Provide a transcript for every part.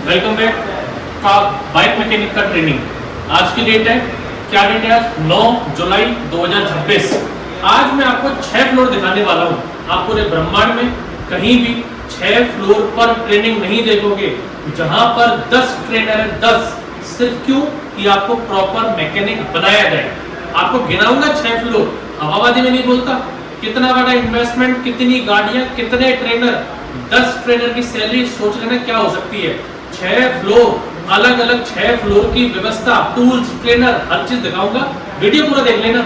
Welcome back का bike mechanic का training. आज की डेट है, क्या डेट है आज? 9 जुलाई 2026। आज मैं आपको 6 फ्लोर दिखाने वाला हूँ। आप पूरे ब्रह्मांड में कहीं भी 6 फ्लोर पर ट्रेनिंग नहीं देखोगे जहां पर 10 ट्रेनर है। 10 सिर्फ क्यों कि आपको प्रॉपर मैकेनिक बनाया जाए। आपको गिनाऊंगा 6 फ्लोर, हवाबाजी में नहीं बोलता। कितना बड़ा इन्वेस्टमेंट, कितनी गाड़ियां, कितने ट्रेनर, 10 ट्रेनर की सैलरी सोच लेना क्या हो सकती है। 6 फ्लोर, अलग अलग 6 फ्लोर की व्यवस्था, टूल्स, ट्रेनर, हर चीज दिखाऊंगा। वीडियो पूरा देख लेना।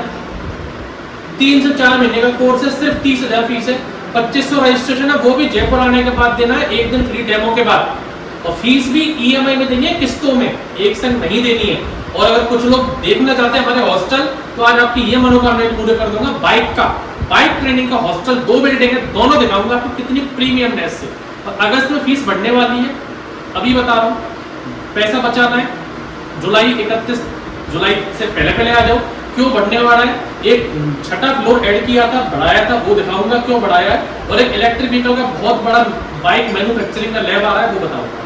3 से 4 महीने का कोर्स है, सिर्फ 30,000 फीस है। 2500 रजिस्ट्रेशन है, वो भी जयपुर आने के बाद देना है, एक दिन फ्री डेमो के बाद। और फीस भी EMI में देनी है, किस्तों में, एक संग नहीं देनी है। और अगर कुछ लोग देखना चाहते हैं हमारे हॉस्टल, तो आज आपकी ये मनोकामना पूरे कर दूंगा। बाइक ट्रेनिंग का हॉस्टल 2 बिल्डिंग है, दोनों दिखाऊंगा आपको कितनी प्रीमियमनेस से। और अगस्त में फीस बढ़ने वाली है, अभी बता रहा हूँ। पैसा बचाना है, 31 जुलाई से पहले आ जाओ। क्यों बढ़ने वाला है? एक 6ठा फ्लोर ऐड किया था, बढ़ाया था, वो दिखाऊंगा क्यों बढ़ाया है। और एक इलेक्ट्रिक व्हीकल का बहुत बड़ा बाइक मैन्युफैक्चरिंग का लैब आ रहा है, वो बताऊंगा।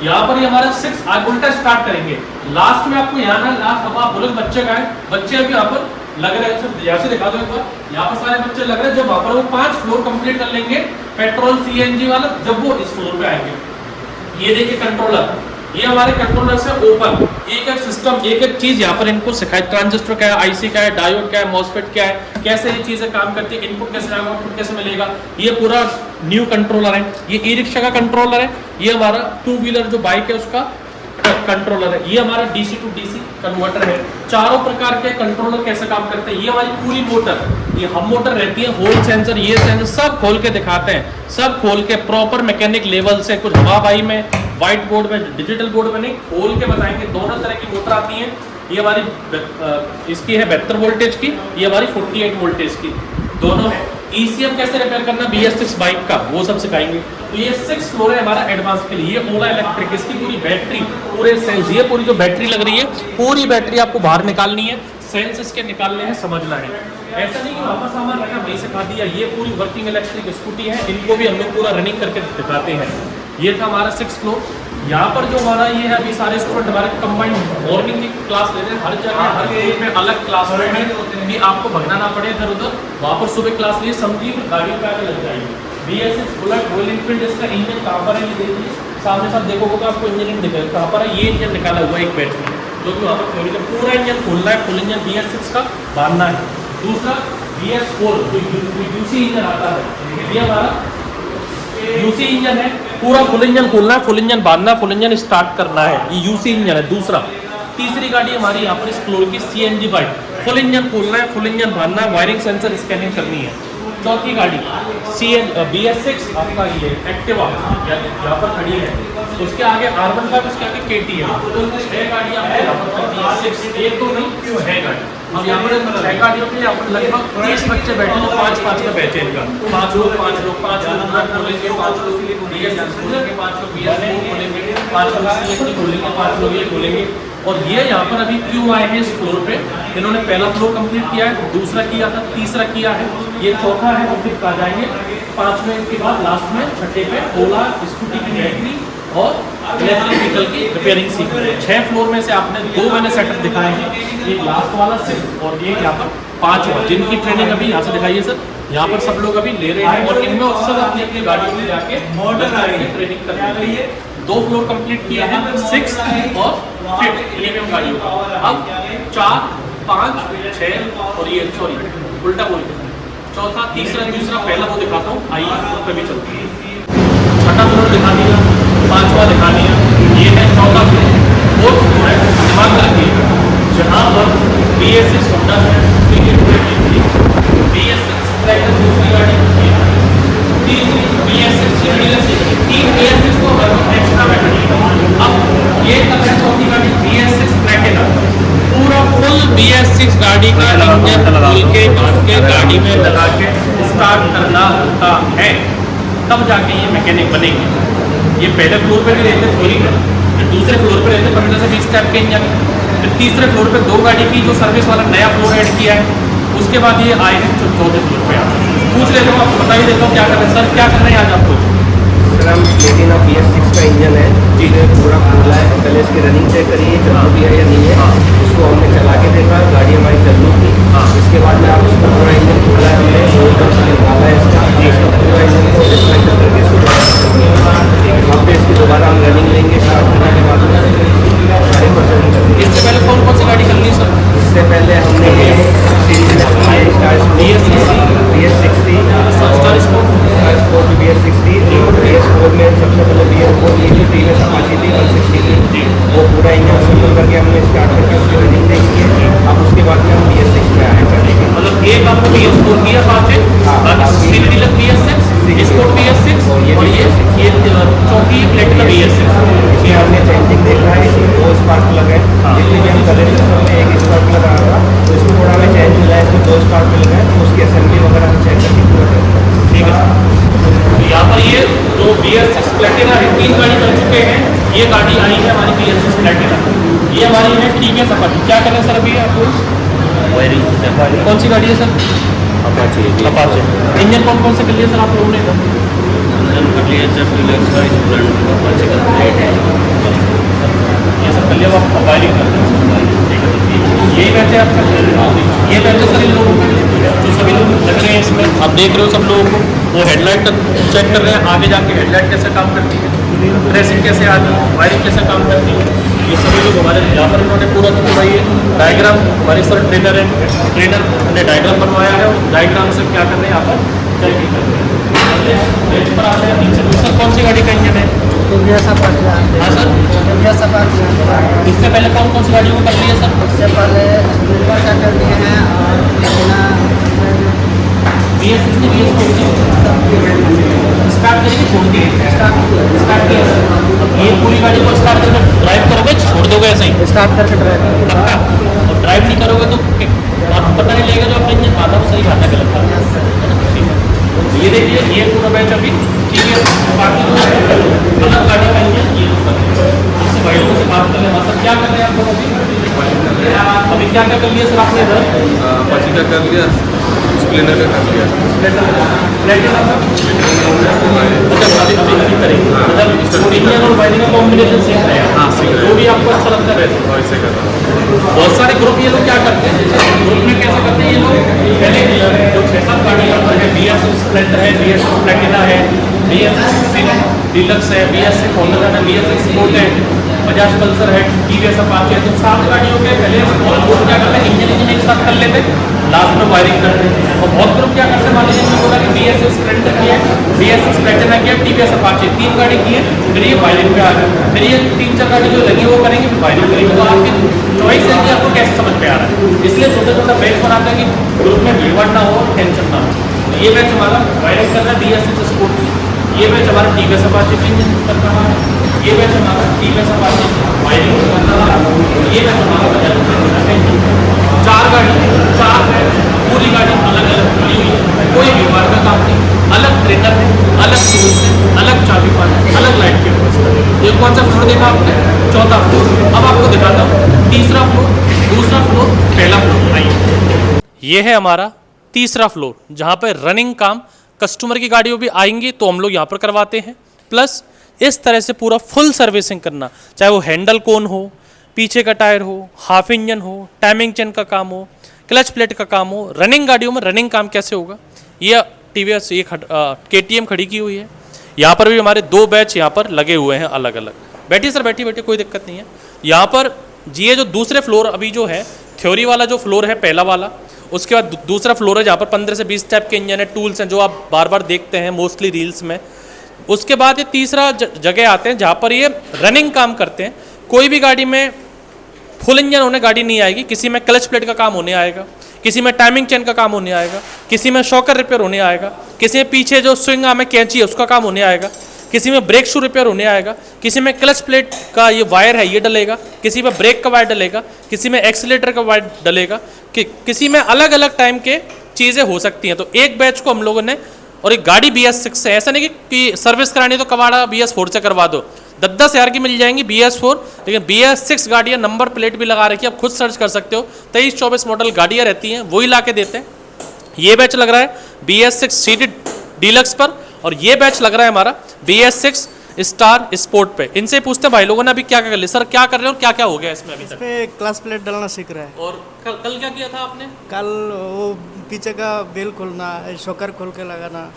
यहाँ पर हमारा 6 आज उल्टा स्टार्ट करेंगे। लास्ट में आपको यहाँ है, लास्ट अब आप बोले बच्चे का है, बच्चे अभी यहाँ पर लग रहे हैं। सब यहाँ से दिखा दो एक बार, यहाँ पर सारे बच्चे लग रहे हैं। जब वहाँ पर वो 5 फ्लोर कंप्लीट कर लेंगे पेट्रोल CNG वाला, जब वो इस फ्लोर पे आएंगे। ये देखिए कंट्रोलर, ये हमारे कंट्रोलर से ओपन एक एक सिस्टम, एक एक चीज यहाँ पर इनको सिखाए। ट्रांजिस्टर क्या है, IC क्या है, डायोड क्या है, मॉसफेट क्या है, कैसे ये चीजें काम करती है, इनपुट कैसे आएगा, आउटपुट कैसे मिलेगा। ये पूरा न्यू कंट्रोलर है। ये ई-रिक्शा का कंट्रोलर है। ये हमारा 2 व्हीलर जो बाइक है उसका कंट्रोलर है। ये हमारा DC to DC कन्वर्टर है। चारों प्रकार के कंट्रोलर कैसे काम करते हैं। ये हमारी पूरी मोटर, ये हम मोटर रहती है, होल सेंसर, ये सेंसर सब खोल के दिखाते हैं। सब खोल के प्रॉपर मैकेनिक लेवल से, कुछ हवाबाई में, व्हाइट बोर्ड में, डिजिटल बोर्ड में नहीं, खोल के बताएंगे। दोनों तरह की मोटर आती है। ये हमारी इसकी है 72 वोल्टेज की, ये हमारी 48 वोल्टेज की, दोनों है। ECM कैसे रिपेयर करना BS6 बाइक का, वो सब सिखाएंगे। तो ये 6 फ्लोर है हमारा एडवांस के लिए। ये ओला इलेक्ट्रिक, इसकी पूरी बैटरी, पूरे सेल्स, ये पूरी जो बैटरी लग रही है, पूरी बैटरी आपको बाहर निकालनी है। सेल्स इसके निकालने हैं, समझना है। ऐसा नहीं कि वापस सामान रखा वहीं से खा दिया। ये पूरी वर्किंग इलेक्ट्रिक स्कूटी है, इनको भी हम लोग पूरा रनिंग करके दिखाते हैं। ये था हमारा 6 फ्लोर। यहाँ पर जो हमारा ये है, अभी सारे स्टूडेंट हमारे कंबाइंड मॉर्निंग की क्लास ले रहे हैं। हर जगह हर फ्लोर में अलग क्लास रूम है कि आपको भगना ना पड़े इधर उधर। वहाँ पर सुबह क्लास लिए, समझिए फिर गाड़ियों पे आगे लग जाएगी। BS6 बुलेट रॉयल एनफील्ड, इसका इंजन कहाँ पर है ये देखिए। सामने साथ देखोगे तो आपको इंजन दिखेगा कहाँ पर है। ये इंजन निकाला हुआ है एक बैच में, जो कि वहाँ पर पूरा इंजन खोलना है। फुल इंजन BS6 का बांधना है। दूसरा BS4 जो UC इंजन आता है, ये हमारा UC इंजन है। पूरा फुल इंजन खोलना है, फुल इंजन बांधना, फुल इंजन स्टार्ट करना है। ये UC इंजन है। दूसरा, तीसरी गाड़ी हमारी यहाँ पर इस फ्लोर की CNG बाइक, फुल इंजन खोलना है, फुल इंजन बांधना है, वायरिंग सेंसर स्कैनिंग करनी है। चौथी गाड़ी BS6 आपका ये एक्टिवा यहाँ पर खड़ी है। उसके आगे R15, उसके आगे KTM। तो 6 गाड़ियाँ एक तो नहीं 6 गाड़ी। अब यहाँ पर 6 गाड़ियों के यहाँ पर लगभग 30 बच्चे बैठे हैं। 5-5 का बैच है इनका। 5 लोग खोलेंगे, 5 लोग BS6 खोलेंगे, 5 लोग BS4 खोलेंगे, 5 लोग CNG खोलेंगे, 5 लोग ये खोलेंगे। और ये यहाँ पर अभी क्यों आए हैं इस फ्लोर पे? इन्होंने पहला फ्लोर कंप्लीट किया है, दूसरा किया था, तीसरा किया है, ये चौथा है। और फिर आ जाएंगे 5वें के बाद लास्ट में 6ठे पे ओला स्कूटी की बैटरी और इलेक्ट्रिक व्हीकल की रिपेयरिंग सीख रहे हैं। 6 फ्लोर में से आपने 2 मैंने सेटअप दिखाए हैं, एक लास्ट वाला 6 और ये यहाँ पर 5वां, जिनकी ट्रेनिंग अभी यहाँ से दिखाइए सर। यहाँ पर सब लोग अभी ले रहे हैं और इनमें सब अपनी अपनी गाड़ियों में जाके ट्रेनिंग कर रहे हैं। 2 फ्लोर कंप्लीट किए हैं, 6 और 5 प्रीमियम गाड़ियों का। अब 4, 5, 6 और ये सॉरी उल्टा बोल गया, चौथा, तीसरा, दूसरा, पहला वो दिखाता हूँ। आइए कभी चलते हैं। 6ठा फ्लोर दिखा दिया, 5वां दिखा दिया, ये है 4था फ्लोर। 4th फ्लोर है, दिमाग रखिएगा, जहाँ पर BS6 होंडा है, BS6 ट्रैक्टर दूसरी गाड़ी, तीसरी BS6 3 BS6 को एक्स्ट्रा में खड़ी। अब ये तब है चौथी गाड़ी BS6 प्लैटिनम। पूरा फुल BS6 गाड़ी का इंजन खोल के गाड़ी में लगा के स्टार्ट करना होता है, तब जाके ये मैकेनिक बनेंगे। ये पहले फ्लोर पे भी रहते थोड़ी है, फिर दूसरे फ्लोर पे रहते 15 से 20 टाइप के इंजन, फिर तीसरे फ्लोर पे 2 गाड़ी की जो सर्विस वाला नया फ्लोर ऐड किया है। उसके बाद ये आए हैं 4थे फ्लोर पे। पूछ लेता हूँ, आपको बता ही देता हूँ क्या कर रहे हैं सर, क्या कर रहे हैं आज आपको। एक्स्ट्रा प्लेटिना BS6 का इंजन है, जिसे पूरा खुला है। पहले इसकी रनिंग चेक करिए, चालू भी है या नहीं है। उसको हमने चला के देखा, गाड़ी हमारी चालू थी। इसके बाद में आप उसका पूरा इंजन खुला है, हमने निकाला है इसका पूरा इंजन को डिस्कनेक्ट करके वहाँ पे इसकी दोबारा हम रनिंग लेंगे। स्टार्ट करने के बाद सारे प्रोसेसिंग करेंगे। इससे पहले कौन कौन सी गाड़ी कर ली सर? इससे पहले हमने BS60 स्टार स्पोर्ट BS60 और BS4 में सबसे पहले BS4 की जो टीवीएस अपाची थी 160 थी, वो पूरा इंजन असेंबल करके हमने स्टार्ट करके उसकी रनिंग देखी है। अब उसके बाद में हम BS6 में आए करेंगे। मतलब एक आपको BS4 की अपाचे, बाकी डीलक्स BS6, स्पोर्ट BS6 और ये चौथी प्लेटिना BS6। इसमें हमने चेंजिंग देखा है, इसमें 2 स्पार्क प्लग है। जितनी भी हम कर रहे थे उसमें एक स्पार्क प्लग आ रहा था, तो इसमें थोड़ा हमें चेंज मिला है। इसमें 2 स्पार्क प्लग है, तो उसकी असेंबली वगैरह हम चेक करके पूरा टेस्ट करेंगे। ठीक है सर। तो यहाँ पर ये जो BS6 प्लेटिना है, 3 गाड़ी कर चुके हैं। ये गाड़ी आई है हमारी BS6 प्लेटिना, ये हमारी है टीवीएस अपाची। क्या करें सर अभी आपको? वायरिंग कौन सी गाड़ी है सर? Apache Apache. इंजन कौन कौन से कर लिए सर आप लोगों ने? ये सब कर लिया, आप वायरिंग करते हैं। ठीक है, यही बैच है आपका? ये बैच है सर इन लोगों का जो सभी लोग लग रहे हैं इसमें। आप देख रहे हो सब लोगों को, वो हेडलाइट चेक कर रहे हैं, आगे जाके हेडलाइट कैसे काम करती है, ड्रेसिंग कैसे आती है, वायरिंग कैसे काम करती है, ये सभी लोग हमारे यहाँ पर इन्होंने पूरा का पूरा ये डायग्राम, हमारे सर ट्रेनर है, ट्रेनर ने डायग्राम बनवाया है। डायग्राम से क्या कर रहे हैं यहाँ पर चेक कर रहे हैं। बेंच पर आते हैं नीचे। सर कौन सी गाड़ी का इंजन है? हाँ सर, इससे पहले कौन कौन सी गाड़ियों को कर लिया सर? इससे पहले स्प्लेंडर का कर दिए हैं और BS6 से BS4 स्टार्ट करेंगे, छोड़ दिए स्टार्ट किया। अब ये पूरी गाड़ी को स्टार्ट करके ड्राइव करोगे, छोड़ दोगे ऐसे ही स्टार्ट करके ड्राइव पक्का? और ड्राइव नहीं करोगे तो आपको पता नहीं लगेगा जो अपना इंजन खाता वो सही खाता गलत खाता। ठीक है, तो ये देखिए ये पूरा बैच अभी TVS बाकी अलग गाड़ी का इंजन ये इससे भाई लोगों से बात कर लेना। सर क्या कर रहे हैं आप लोग अभी क्या क्या कर लिया सर आपने इधर? अपाची का कर लिया, स्प्लेंडर का कर लिया। प्लेटिना का अच्छा अभी करेंगे। मतलब इंजन और वायरिंग का कॉम्बिनेशन सीख रहे हैं। हाँ, सीख रहे हैं। जो भी आपको अच्छा लगता है वैसे। ऐसे कर रहा हूँ। बहुत सारे ग्रुप ये लोग क्या करते हैं, जैसे ग्रुप में कैसे करते हैं ये लोग, पहले जो 6-7 गाड़ी यहाँ पर है, BS6 स्प्लेंडर है, BS6 प्लेटिना है, BS6 डीलक्स है, BS6 होंडा है, BS6 स्पोर्ट है, बजाज पल्सर है, TVS अपाचे है। तो 7 गाड़ियों के पहले ग्रुप क्या करते हैं, इंजन एक साथ कर लेते हैं, लास्ट में वायरिंग करते हैं। और बहुत ग्रुप क्या करते हैं, मान लीजिए मैंने बोला कि BS6 स्प्लेंडर की है, BS6 प्लेटिना की है, TVS अपाचे 3 गाड़ी की है, फिर ये वायरिंग पे आ गए, फिर ये 3-4 गाड़ी जो लगी वो करेंगे, फिर वायरिंग करेंगे। तो आपकी चॉइस है कि आपको कैसे समझ में आ रहा है। इसलिए छोटा बैच बनाता है कि ग्रुप में भीड़ ना हो, टेंशन ना हो। तो ये बैच हमारा वायरिंग कर रहा है BS6 स्पोर्ट की, ये बैच हमारा TVS अपाचे का इंजन कर रहा है, ये बैच हमारा TVS अपाचे वायरिंग कर रहा है, ये बैच हमारा बजाज पल्सर का इंजन। 4 गाड़ी, 4 है, पूरी गाड़ी अलग अलग खुली हुई है, कोई व्यवहार का काम नहीं, अलग ट्रेनर है, अलग टूल्स है, अलग चाबी पान है, अलग लाइट की व्यवस्था है। ये कौन सा फ्लोर देखा आपने? 4था फ्लोर। अब आपको दिखाता हूँ 3रा फ्लोर, 2रा फ्लोर, पहला फ्लोर। आइए, ये है हमारा 3रा फ्लोर, जहाँ पर रनिंग काम कस्टमर की गाड़ियों भी आएंगी तो हम लोग यहाँ पर करवाते हैं। प्लस इस तरह से पूरा फुल सर्विसिंग करना, चाहे वो हैंडल कोन हो, पीछे का टायर हो, हाफ इंजन हो, टाइमिंग चेन का काम हो, क्लच प्लेट का काम हो। रनिंग गाड़ियों में रनिंग काम कैसे होगा, ये TVS ये KTM खड़ी की हुई है। यहाँ पर भी हमारे 2 बैच यहाँ पर लगे हुए हैं अलग अलग। बैठिए सर, बैठिए बैठिए, कोई दिक्कत नहीं है। यहाँ पर ये जो दूसरे फ्लोर अभी जो है, थ्योरी वाला जो फ्लोर है पहला वाला, उसके बाद दूसरा फ्लोर है जहाँ पर 15 से 20 टाइप के इंजन है, टूल्स हैं जो आप बार बार देखते हैं मोस्टली रील्स में। उसके बाद ये तीसरा जगह आते हैं जहाँ पर ये रनिंग काम करते हैं। कोई भी गाड़ी में फुल इंजन होने गाड़ी नहीं आएगी, किसी में क्लच प्लेट का काम होने आएगा, किसी में टाइमिंग चेन का काम होने आएगा, किसी में शॉकर रिपेयर होने आएगा, किसी में पीछे जो स्विंग आर्म में कैंची है उसका काम होने आएगा, किसी में ब्रेक शू रिपेयर होने आएगा, किसी में क्लच प्लेट का ये वायर है ये डलेगा, किसी में ब्रेक का वायर डलेगा, किसी में एक्सीलेटर का वायर डलेगा, किसी में अलग अलग टाइम के चीज़ें हो सकती हैं। तो एक बैच को हम लोगों ने, और एक गाड़ी BS6 से, ऐसा नहीं कि सर्विस करानी तो कवाड़ा BS4 से करवा दो, 10-10 हज़ार की मिल जाएंगी BS4, लेकिन BS6 गाड़ियाँ नंबर प्लेट भी लगा रखी है, आप खुद सर्च कर सकते हो। 23-24 मॉडल गाड़ियाँ रहती हैं, वही ला के देते हैं। ये बैच लग रहा है BS6 सीटेड डीलक्स पर, और ये बैच लग रहा है हमारा BS6 स्टार स्पोर्ट पे। इनसे पूछते हैं भाई लोगों ने अभी क्या क्या कर लिया, सर क्या कर रहे हो और क्या क्या हो गया इसमें अभी तक? पे क्लास प्लेट डालना सीख रहा है। और कल क्या किया था आपने? कल वो पीछे का बेल खोलना, शॉकर खोल के लगाना।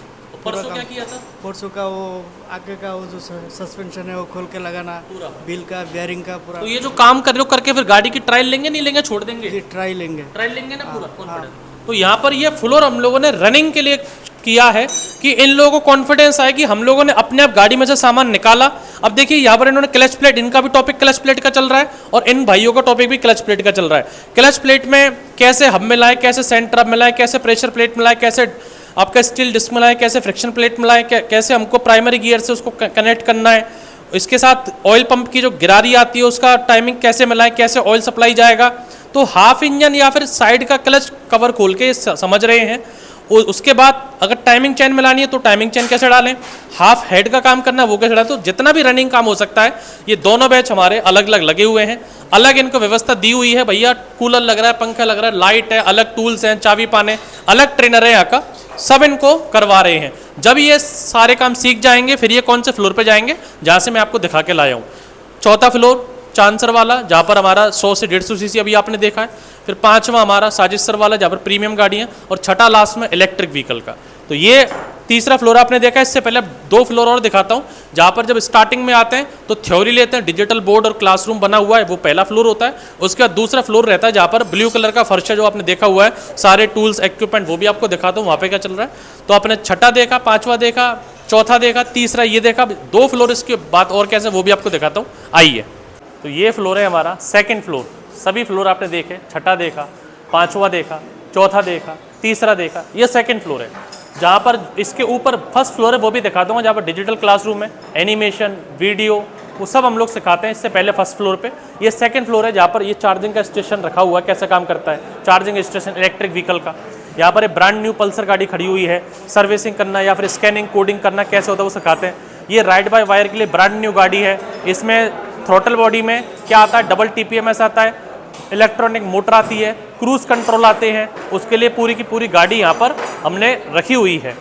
परसों क्या किया था? परसों का वो आगे का वो जो सस्पेंशन है वो खोल के लगाना, पूरा बिल का बेयरिंग का पूरा। तो ये जो काम कर रहे हो करके फिर गाड़ी की ट्रायल लेंगे नहीं लेंगे, छोड़ देंगे? ये ट्राई लेंगे। ट्रायल लेंगे ना पूरा कॉन्फिडेंस। तो यहाँ पर ये फ्लोर हम लोगों ने रनिंग के लिए किया है कि इन लोगों को कॉन्फिडेंस आए कि हम लोगों ने अपने आप गाड़ी में से सामान निकाला। अब देखिए यहाँ पर इन्होंने क्लच प्लेट, इनका भी टॉपिक क्लच प्लेट का चल रहा है और इन भाइयों का टॉपिक भी क्लच प्लेट का चल रहा है। क्लच प्लेट में कैसे हब मिलाए, कैसे सेंटर हब मिलाए, कैसे प्रेशर प्लेट मिलाए, कैसे आपका स्टील डिस्क मिलाए, कैसे फ्रिक्शन प्लेट मिलाए, कैसे हमको प्राइमरी गियर से उसको कनेक्ट करना है। इसके साथ ऑयल पंप की जो गिरारी आती है उसका टाइमिंग कैसे मिलाएं, कैसे ऑयल सप्लाई जाएगा। तो हाफ इंजन या फिर साइड का क्लच कवर खोल के समझ रहे हैं। उसके बाद अगर टाइमिंग चेन मिलानी है तो टाइमिंग चेन कैसे डालें, हाफ हेड का काम करना है वो कैसे डालें। तो जितना भी रनिंग काम हो सकता है ये दोनों बैच हमारे अलग अलग लगे हुए हैं। अलग इनको व्यवस्था दी हुई है, भैया कूलर लग रहा है, पंखा लग रहा है, लाइट है, अलग टूल्स हैं, चाबी पाने, अलग ट्रेनर है यहाँ का, सब इनको करवा रहे हैं। जब ये सारे काम सीख जाएंगे फिर ये कौन से फ्लोर पे जाएंगे जहाँ से मैं आपको दिखा के लाया हूँ। चौथा फ्लोर चांसर वाला जहाँ पर हमारा 100 से 150 सीसी अभी आपने देखा है। फिर पांचवा हमारा साजिश सर वाला जहाँ पर प्रीमियम गाड़ी है और छठा लास्ट में इलेक्ट्रिक व्हीकल का। तो ये तीसरा फ्लोर आपने देखा। इससे पहले 2 फ्लोर और दिखाता हूँ जहाँ पर जब स्टार्टिंग में आते हैं तो थ्योरी लेते हैं, डिजिटल बोर्ड और क्लासरूम बना हुआ है, वो पहला फ्लोर होता है। उसके बाद दूसरा फ्लोर रहता है जहाँ पर ब्लू कलर का फर्श है जो आपने देखा हुआ है, सारे टूल्स इक्विपमेंट वो भी आपको दिखाता हूँ वहाँ पे क्या चल रहा है। तो आपने छठा देखा, पाँचवा देखा, चौथा देखा, तीसरा ये देखा, 2 फ्लोर इसके बाद और कैसे वो भी आपको दिखाता हूँ, आइए। तो ये फ्लोर है हमारा सेकंड फ्लोर। सभी फ्लोर आपने देखे, छठा देखा, पांचवा देखा, चौथा देखा, तीसरा देखा, ये सेकंड फ्लोर है। जहाँ पर इसके ऊपर फर्स्ट फ्लोर है वो भी दिखा दूंगा, जहाँ पर डिजिटल क्लासरूम है, एनिमेशन, वीडियो, वो सब हम लोग सिखाते हैं। इससे पहले फर्स्ट फ्लोर पे ये सेकंड फ्लोर है जहाँ पर ये चार्जिंग का स्टेशन रखा हुआ है, कैसे काम करता है चार्जिंग स्टेशन इलेक्ट्रिक व्हीकल का। यहाँ पर एक ब्रांड न्यू पल्सर गाड़ी खड़ी हुई है, सर्विसिंग करना या फिर स्कैनिंग कोडिंग करना कैसे होता है वो सिखाते हैं। ये राइड बाय वायर के लिए ब्रांड न्यू गाड़ी है। इसमें थ्रोटल बॉडी में क्या आता है, डबल TPMS आता है, इलेक्ट्रॉनिक मोटर आती है, क्रूज कंट्रोल आते हैं, उसके लिए पूरी की पूरी गाड़ी यहाँ पर हमने रखी हुई है।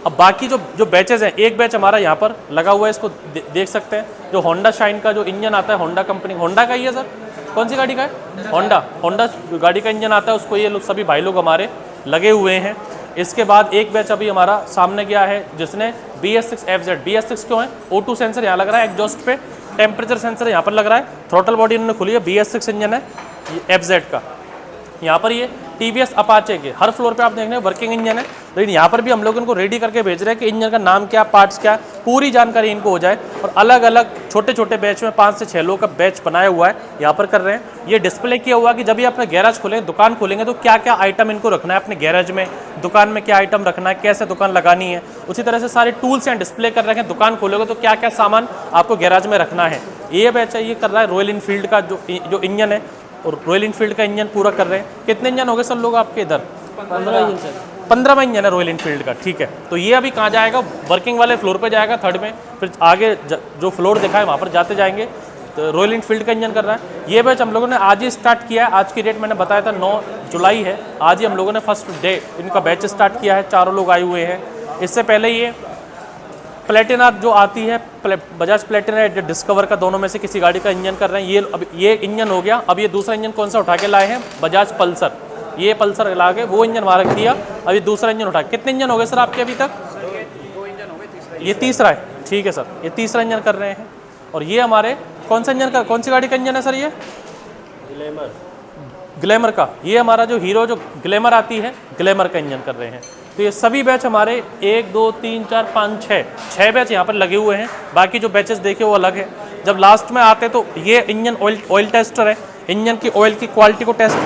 अब बाकी जो बैचेज हैं, एक बैच हमारा यहाँ पर लगा हुआ है, इसको देख सकते हैं, जो होंडा शाइन का जो इंजन आता है, होंडा कंपनी, होंडा का ही है सर, कौन सी गाड़ी का है? होंडा गाड़ी का इंजन आता है, उसको ये लोग सभी भाई लोग हमारे लगे हुए हैं। इसके बाद एक बैच अभी हमारा सामने गया है जिसने BS6 FZ, BS6 क्यों है, O2 सेंसर यहाँ लग रहा है एग्जॉस्ट पे, टेम्परेचर सेंसर यहाँ पर लग रहा है, थ्रोटल बॉडी इन्होंने खुली है, BS6 इंजन है FZ का। यहाँ पर ये TVS अपाचे के हर फ्लोर पे आप देख रहे हैं वर्किंग इंजन है, लेकिन यहाँ पर भी हम लोग इनको रेडी करके भेज रहे हैं कि इंजन का नाम क्या, पार्ट्स क्या, पूरी जानकारी इनको हो जाए। और अलग अलग छोटे छोटे बैच में 5 से 6 लोग का बैच बनाया हुआ है, यहाँ पर कर रहे हैं। ये डिस्प्ले किया हुआ कि जब ये अपना गैराज खोलेंगे, दुकान खोलेंगे, तो क्या क्या आइटम इनको रखना है अपने गैराज में, दुकान में क्या आइटम रखना है, कैसे दुकान लगानी है। उसी तरह से सारे टूल्स हैं डिस्प्ले कर रखे हैं, दुकान खोलोगे तो क्या क्या सामान आपको गैराज में रखना है। ये बैच है, ये कर रहा है रॉयल इनफील्ड का जो इंजन है, और रॉयल इनफील्ड का इंजन पूरा कर रहे हैं। कितने इंजन हो गए सर लोग आपके इधर? 15वां इंजन है रॉयल इनफील्ड का, ठीक है। तो ये अभी कहाँ जाएगा, वर्किंग वाले फ्लोर पे जाएगा, थर्ड में, फिर आगे जो फ्लोर देखा है वहाँ पर जाते जाएंगे। तो रॉयल इनफील्ड का इंजन कर रहा है। ये बैच हम लोगों ने आज ही स्टार्ट किया है, आज की डेट मैंने बताया था 9 जुलाई है, आज ही हम लोगों ने फर्स्ट डे इनका बैच स्टार्ट किया है, 4 लोग आए हुए हैं। इससे पहले ये प्लेटिना जो आती है, बजाज प्लेटिना या डिस्कवर का, दोनों में से किसी गाड़ी का इंजन कर रहे हैं। अब ये इंजन हो गया। अब ये दूसरा इंजन कौन सा उठा के लाए हैं, बजाज पल्सर। ये पल्सर ला के वो इंजन वहाँ रख दिया, अभी दूसरा इंजन उठा। कितने इंजन हो गए सर आपके अभी तक? 2 इंजन हो गए, ये तीसरा है, ठीक है सर, ये तीसरा इंजन कर रहे हैं। और ये हमारे कौन सा इंजन का, कौन सी गाड़ी का इंजन है सर? ये ग्लैमर का। ये हमारा जो हीरो जो ग्लैमर आती है, ग्लैमर का इंजन कर रहे हैं। तो ये सभी बैच हमारे 1 2 3 4 5 6 बैच यहाँ पर लगे हुए हैं। बाकी जो बैचेस देखे वो अलग है। जब लास्ट में आते तो ये इंजन ऑयल टेस्टर है, इंजन की ऑयल की क्वालिटी को टेस्ट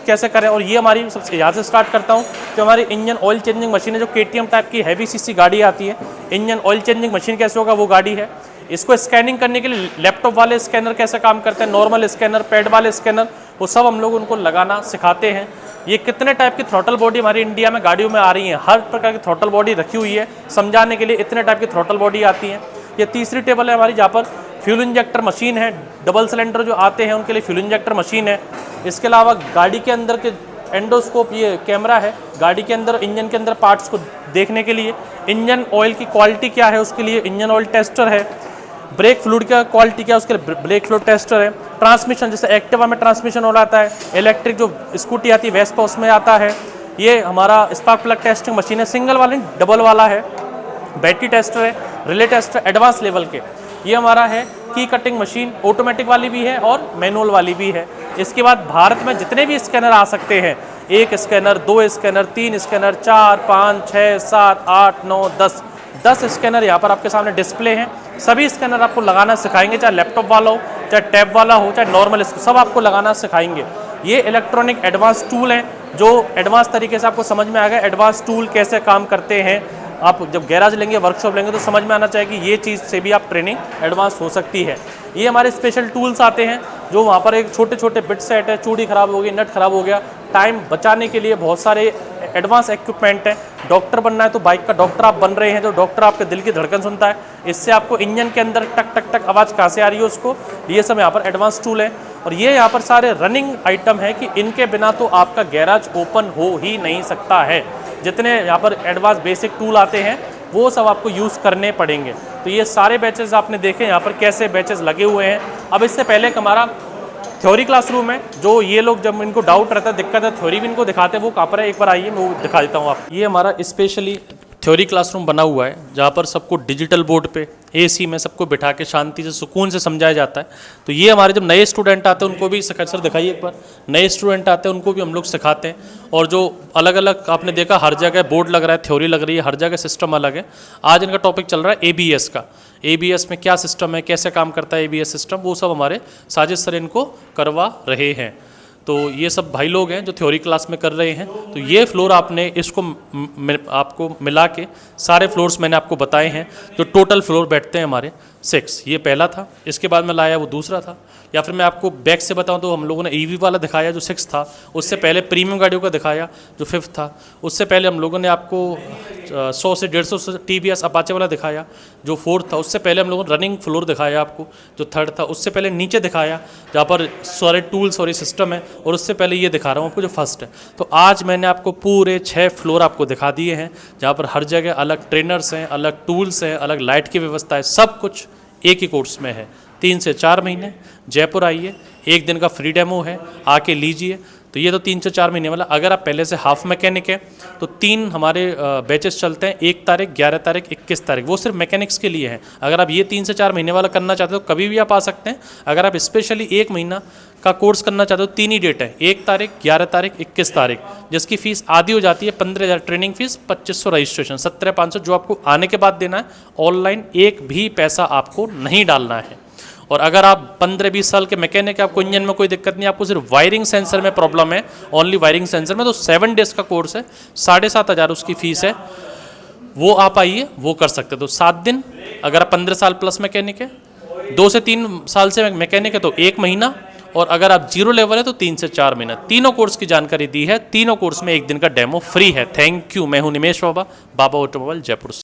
कैसे करें। और ये हमारी सबसे यहाँ से स्टार्ट करता हूँ कि हमारी इंजन ऑयल चेंजिंग मशीन है, जो KTM टाइप की हैवी CC गाड़ी आती है, इंजन ऑयल चेंजिंग मशीन कैसे होगा वो गाड़ी है। इसको स्कैनिंग करने के लिए लैपटॉप वाले स्कैनर कैसे काम करते हैं, नॉर्मल स्कैनर, पैड वाले स्कैनर, वो सब हम लोग उनको लगाना सिखाते हैं। ये कितने टाइप की थ्रोटल बॉडी हमारी इंडिया में गाड़ियों में आ रही है, हर प्रकार की थ्रोटल बॉडी रखी हुई है, समझाने के लिए इतने टाइप की थ्रोटल बॉडी आती है। ये तीसरी टेबल है हमारी, जहाँ पर फ्यूल इंजेक्टर मशीन है, डबल सिलेंडर जो आते हैं उनके लिए फ्यूल इंजेक्टर मशीन है। इसके अलावा गाड़ी के अंदर के एंडोस्कोप, ये कैमरा है गाड़ी के अंदर, इंजन के अंदर पार्ट्स को देखने के लिए। इंजन ऑयल की क्वालिटी क्या है उसके लिए इंजन ऑयल टेस्टर है। ब्रेक फ्लूइड का क्वालिटी क्या है उसके लिए ब्रेक फ्लूइड टेस्टर है। ट्रांसमिशन, जैसे एक्टिवा में ट्रांसमिशन ऑयल आता है, इलेक्ट्रिक जो स्कूटी आती है वेस्पा उसमें आता है। ये हमारा स्पार्क प्लग टेस्टिंग मशीन है, सिंगल वाला नहीं डबल वाला है। बैटरी टेस्टर है, रिले टेस्टर एडवांस लेवल के। ये हमारा है की कटिंग मशीन, ऑटोमेटिक वाली भी है और मैनुअल वाली भी है। इसके बाद भारत में जितने भी स्कैनर आ सकते हैं, 1 स्कैनर, 2 स्कैनर, 3 स्कैनर, 4, 5, 6, 7, 8, 9, 10 स्कैनर यहाँ पर आपके सामने डिस्प्ले हैं। सभी स्कैनर आपको लगाना सिखाएंगे, चाहे लैपटॉप वाला हो, चाहे टैब वाला हो, चाहे नॉर्मल, सब आपको लगाना सिखाएंगे। ये इलेक्ट्रॉनिक एडवांस टूल हैं जो एडवांस तरीके से आपको समझ में आ गया एडवांस टूल कैसे काम करते हैं। आप जब गैराज लेंगे, वर्कशॉप लेंगे तो समझ में आना चाहिए कि ये चीज़ से भी आप ट्रेनिंग एडवांस हो सकती है। ये हमारे स्पेशल टूल्स आते हैं जो वहाँ पर एक छोटे छोटे बिट सेट है, चूड़ी ख़राब हो गई, नट ख़राब हो गया, टाइम बचाने के लिए बहुत सारे एडवांस इक्विपमेंट हैं। डॉक्टर बनना है तो बाइक का डॉक्टर आप बन रहे हैं, जो डॉक्टर आपके दिल की धड़कन सुनता है, इससे आपको इंजन के अंदर टक टक टक आवाज़ कहाँ से आ रही है उसको, ये सब यहाँ पर एडवांस टूल है। और ये यहाँ पर सारे रनिंग आइटम है कि इनके बिना तो आपका गैराज ओपन हो ही नहीं सकता है। जितने यहाँ पर एडवांस बेसिक टूल आते हैं वो सब आपको यूज़ करने पड़ेंगे। तो ये सारे बैचेस आपने देखे यहाँ पर कैसे बैचेस लगे हुए हैं। अब इससे पहले एक हमारा थ्योरी क्लासरूम है, जो ये लोग जब इनको डाउट रहता है, दिक्कत है, थ्योरी भी इनको दिखाते हैं, वो कहाँ पर है एक बार आइए मैं वो दिखा देता हूँ आप। ये हमारा स्पेशली थ्योरी क्लासरूम बना हुआ है जहाँ पर सबको डिजिटल बोर्ड पे एसी में सबको बिठा के शांति से सुकून से समझाया जाता है। तो ये हमारे जब नए स्टूडेंट आते हैं उनको भी सर दिखाइए एक बार, नए स्टूडेंट आते हैं उनको भी हम लोग सिखाते हैं। और जो अलग अलग आपने देखा हर जगह बोर्ड लग रहा है, थ्योरी लग रही है, हर जगह सिस्टम अलग है। आज इनका टॉपिक चल रहा है ABS का। ABS में क्या सिस्टम है, कैसे काम करता है ABS सिस्टम, वो सब हमारे साजिद सर इनको करवा रहे हैं। तो ये सब भाई लोग हैं जो थ्योरी क्लास में कर रहे हैं। तो ये फ्लोर आपने इसको आपको मिला के सारे फ्लोर्स मैंने आपको बताए हैं। जो टोटल फ्लोर बैठते हैं हमारे 6, ये पहला था, इसके बाद मैं लाया वो दूसरा था। या फिर मैं आपको बैक से बताऊं तो हम लोगों ने EV वाला दिखाया जो 6 था, उससे पहले प्रीमियम गाड़ियों का दिखाया जो 5th था, उससे पहले हम लोगों ने आपको 100 से 150 TVS अपाचे वाला दिखाया जो 4th था, उससे पहले हम लोगों ने रनिंग फ्लोर दिखाया आपको जो 3rd था, उससे पहले नीचे दिखाया जहाँ पर सारे टूल्स और ये सिस्टम है, और उससे पहले ये दिखा रहा हूँ आपको जो 1st है। तो आज मैंने आपको पूरे 6 फ्लोर आपको दिखा दिए हैं जहाँ पर हर जगह अलग ट्रेनर्स हैं, अलग टूल्स हैं, अलग लाइट की व्यवस्था है, सब कुछ एक ही कोर्स में है। 3 से 4 महीने जयपुर आइए, 1 दिन का फ्री डेमो है, आके लीजिए। तो ये तो 3 से 4 महीने वाला। अगर आप पहले से हाफ मैकेनिक है तो 3 हमारे बैचेस चलते हैं, 1 तारीख, 11 तारीख, 21 तारीख, वो सिर्फ मैकेनिक्स के लिए हैं। अगर आप ये 3 से 4 महीने वाला करना चाहते हो तो कभी भी आप आ सकते हैं। अगर आप स्पेशली 1 महीना का कोर्स करना चाहते हो, 3 ही डेट है, 1 तारीख, 11 तारीख, 21 तारीख, जिसकी फ़ीस आधी हो जाती है 15,000 ट्रेनिंग फीस, 2500 रजिस्ट्रेशन, 17,500 जो आपको आने के बाद देना है। ऑनलाइन एक भी पैसा आपको नहीं डालना है। और अगर आप 15-20 साल के मैकेनिक है, आपको इंजन में कोई दिक्कत नहीं, आपको सिर्फ वायरिंग सेंसर में प्रॉब्लम है, ओनली वायरिंग सेंसर में, तो 7 डेज़ का कोर्स है, 7,500 उसकी फ़ीस है, वो आप आइए वो कर सकते हो। तो 7 दिन अगर आप 15 साल प्लस मैकेनिक है, 2 से 3 साल से मैकेनिक है तो 1 महीना, और अगर आप 0 लेवल है तो 3 से 4 महीना। तीनों कोर्स की जानकारी दी है, तीनों कोर्स में 1 दिन का डेमो फ्री है। Thank you. मैं हूं निमेश बाबा, बाबा ऑटोमोबाइल जयपुर से।